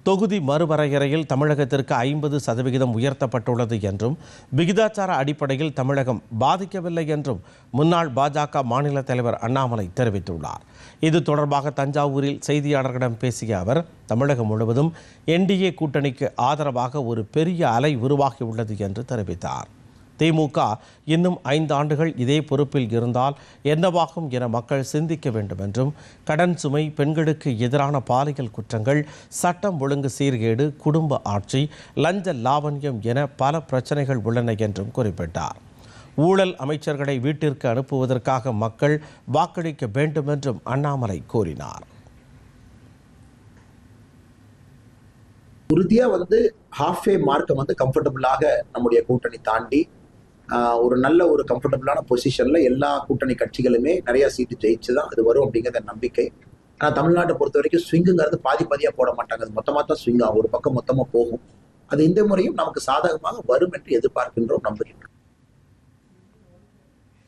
தொகுதி மறுவரையறையில் தமிழகத்திற்கு 50% உயர்த்தப்பட்டுள்ளது என்றும் விகிதாச்சார அடிப்படையில் தமிழகம் பாதிக்கவில்லை என்றும் முன்னாள் பாஜக மாநில தலைவர் அண்ணாமலை தெரிவித்துள்ளார். இது தொடர்பாக தஞ்சாவூரில் செய்தியாளர்களிடம் பேசிய அவர், தமிழகம் முழுவதும் என்டிஏ கூட்டணிக்கு ஆதரவாக ஒரு பெரிய அலை உருவாகியுள்ளது என்று தெரிவித்தார். திமுக இன்னும் 5 ஆண்டுகள் இதே பொறுப்பில் இருந்தால் என்னவாகும் என மக்கள் சிந்திக்க வேண்டும் என்றும், கடன் சுமை, பெண்களுக்கு எதிரான பாலியல் குற்றங்கள், சட்டம் ஒழுங்கு சீர்கேடு, குடும்ப ஆட்சி, லஞ்ச லாவண்யம் என பல பிரச்சனைகள் உள்ளன என்றும் குறிப்பிட்டார். ஊழல் அமைச்சர்களை வீட்டிற்கு அனுப்புவதற்காக மக்கள் வாக்களிக்க வேண்டும் என்றும் அண்ணாமலை கூறினார். உறுதியா ஹாஃப்வே மார்க்கை கம்ஃபர்டபுளாக நம்முடைய கூட்டணி தாண்டி ஒரு நல்ல ஒரு கம்ஃபர்டபுளான பொசிஷன்ல எல்லா கூட்டணி கட்சிகளுமே நிறைய சீட்டு ஜெயிச்சுதான் அது வரும் அப்படிங்கிற நம்பிக்கை. ஆனா தமிழ்நாட்டை பொறுத்த வரைக்கும் ஸ்விங்குங்கிறது பாதியா போட மாட்டாங்க. அது மொத்தமா தான் ஸ்விங் ஆகும், ஒரு பக்கம் மொத்தமா போகும். அது இந்த முறையும் நமக்கு சாதகமாக வரும் என்று எதிர்பார்க்கின்றோம், நம்புகின்றோம்.